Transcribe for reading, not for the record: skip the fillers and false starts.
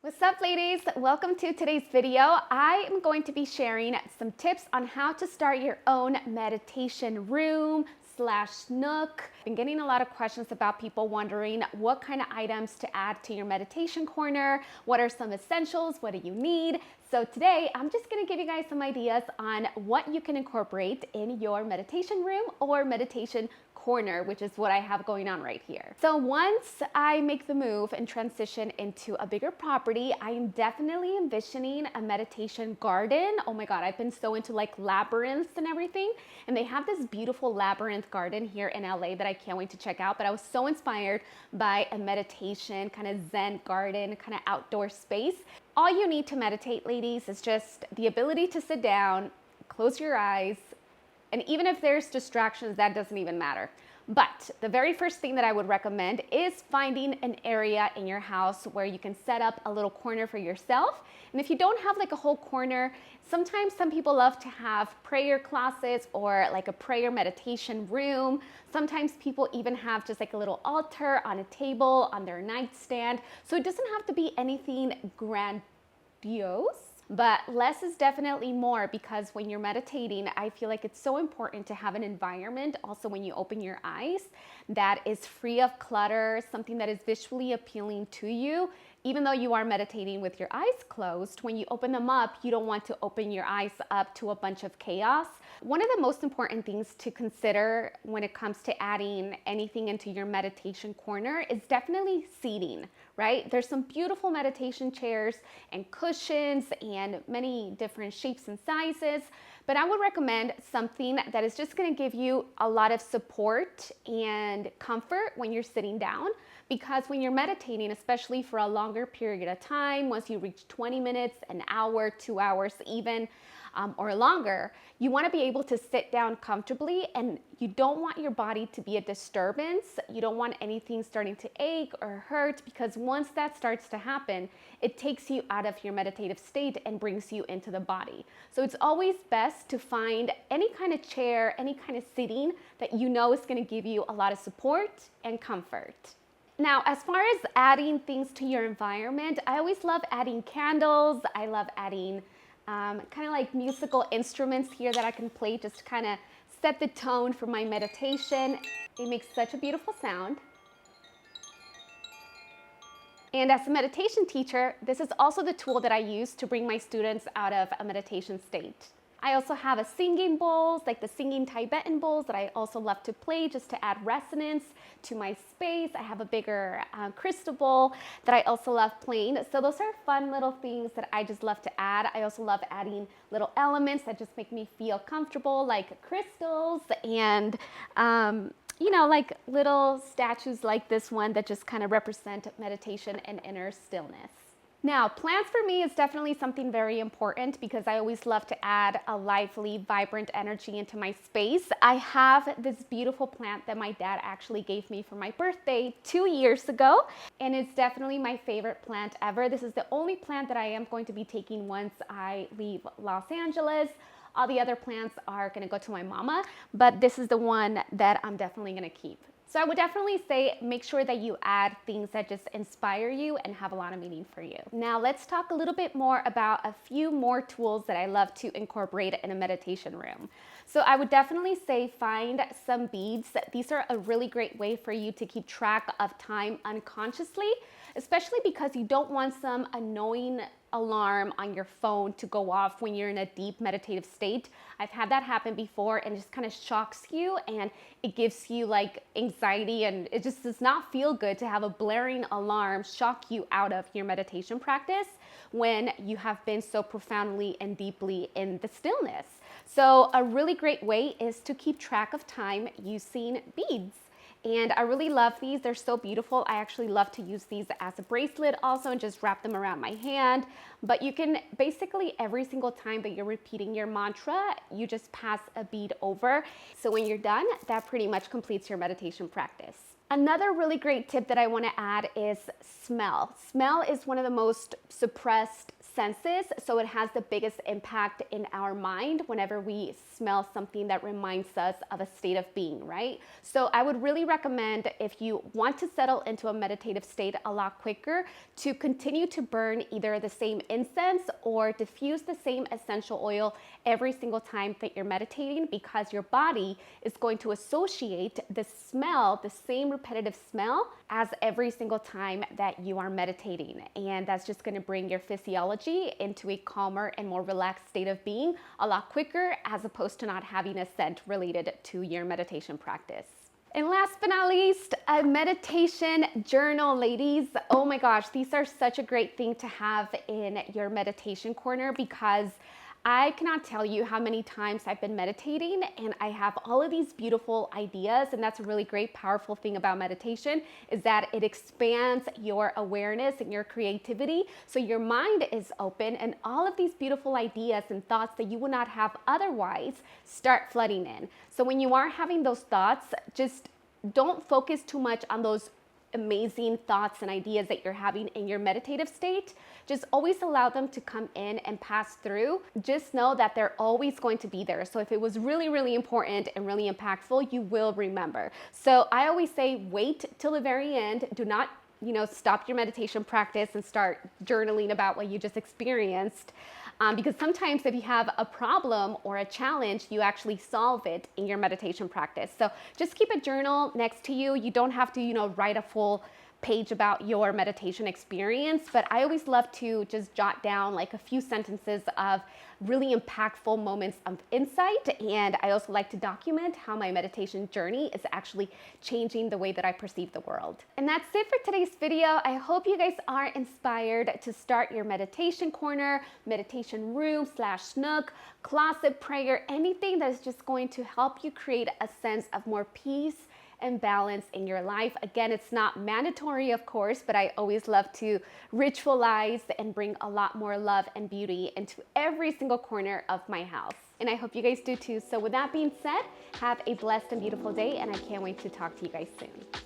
What's up, ladies? Welcome to today's video. I am going to be sharing some tips on how to start your own meditation room / nook. I've been getting a lot of questions about people wondering what kind of items to add to your meditation corner. What are some essentials? What do you need? So today I'm just going to give you guys some ideas on what you can incorporate in your meditation room or meditation corner, which is what I have going on right here. So once I make the move and transition into a bigger property, I am definitely envisioning a meditation garden. Oh my God, I've been so into like labyrinths and everything. And they have this beautiful labyrinth garden here in LA that I can't wait to check out. But I was so inspired by a meditation kind of Zen garden, kind of outdoor space. All you need to meditate, ladies, is just the ability to sit down, close your eyes, and even if there's distractions, that doesn't even matter. But the very first thing that I would recommend is finding an area in your house where you can set up a little corner for yourself. And if you don't have like a whole corner, sometimes some people love to have prayer closets or like a prayer meditation room. Sometimes people even have just like a little altar on a table on their nightstand. So it doesn't have to be anything grandiose. But less is definitely more, because when you're meditating, I feel like it's so important to have an environment also when you open your eyes that is free of clutter, something that is visually appealing to you. Even though you are meditating with your eyes closed, when you open them up, you don't want to open your eyes up to a bunch of chaos. One of the most important things to consider when it comes to adding anything into your meditation corner is definitely seating, right? There's some beautiful meditation chairs and cushions and many different shapes and sizes, but I would recommend something that is just going to give you a lot of support and comfort when you're sitting down. Because when you're meditating, especially for a longer period of time, once you reach 20 minutes, an hour, 2 hours even, or longer, you want to be able to sit down comfortably, and you don't want your body to be a disturbance. You don't want anything starting to ache or hurt, because once that starts to happen, it takes you out of your meditative state and brings you into the body. So it's always best to find any kind of chair, any kind of sitting that you know is going to give you a lot of support and comfort. Now, as far as adding things to your environment, I always love adding candles. I love adding kind of like musical instruments here that I can play just to kind of set the tone for my meditation. It makes such a beautiful sound. And as a meditation teacher, this is also the tool that I use to bring my students out of a meditation state. I also have a singing bowls, like the singing Tibetan bowls, that I also love to play just to add resonance to my space. I have a bigger crystal bowl that I also love playing. So those are fun little things that I just love to add. I also love adding little elements that just make me feel comfortable, like crystals and you know, like little statues like this one that just kind of represent meditation and inner stillness. Now, plants for me is definitely something very important, because I always love to add a lively, vibrant energy into my space. I have this beautiful plant that my dad actually gave me for my birthday 2 years ago, and it's definitely my favorite plant ever. This is the only plant that I am going to be taking once I leave Los Angeles. All the other plants are going to go to my mama, but this is the one that I'm definitely going to keep. So I would definitely say make sure that you add things that just inspire you and have a lot of meaning for you. Now let's talk a little bit more about a few more tools that I love to incorporate in a meditation room. So I would definitely say find some beads. These are a really great way for you to keep track of time unconsciously, especially because you don't want some annoying alarm on your phone to go off when you're in a deep meditative state. I've had that happen before, and it just kind of shocks you, and it gives you like anxiety, and it just does not feel good to have a blaring alarm shock you out of your meditation practice when you have been so profoundly and deeply in the stillness. So a really great way is to keep track of time using beads. And I really love these. They're so beautiful. I actually love to use these as a bracelet also and just wrap them around my hand. But you can basically, every single time that you're repeating your mantra, you just pass a bead over. So when you're done, that pretty much completes your meditation practice. Another really great tip that I want to add is smell. Smell is one of the most suppressed senses, so it has the biggest impact in our mind whenever we smell something that reminds us of a state of being, right? So I would really recommend, if you want to settle into a meditative state a lot quicker, to continue to burn either the same incense or diffuse the same essential oil every single time that you're meditating, because your body is going to associate the smell, the same repetitive smell, as every single time that you are meditating. And that's just going to bring your physiology into a calmer and more relaxed state of being a lot quicker, as opposed to not having a scent related to your meditation practice. And last but not least, a meditation journal, ladies. Oh my gosh, these are such a great thing to have in your meditation corner, because I cannot tell you how many times I've been meditating and I have all of these beautiful ideas. And that's a really great, powerful thing about meditation, is that it expands your awareness and your creativity. So your mind is open and all of these beautiful ideas and thoughts that you would not have otherwise start flooding in. So when you are having those thoughts, just don't focus too much on those amazing thoughts and ideas that you're having in your meditative state. Just always allow them to come in and pass through. Just know that they're always going to be there. So if it was really, really important and really impactful, you will remember. So I always say, wait till the very end. Do not, stop your meditation practice and start journaling about what you just experienced. Because sometimes if you have a problem or a challenge, you actually solve it in your meditation practice. So just keep a journal next to you. You don't have to, write a full page about your meditation experience, but I always love to just jot down like a few sentences of really impactful moments of insight. And I also like to document how my meditation journey is actually changing the way that I perceive the world. And that's it for today's video. I hope you guys are inspired to start your meditation corner, meditation room / nook, closet prayer, anything that is just going to help you create a sense of more peace and balance in your life. Again, it's not mandatory, of course, but I always love to ritualize and bring a lot more love and beauty into every single corner of my house. And I hope you guys do too. So with that being said, have a blessed and beautiful day, and I can't wait to talk to you guys soon.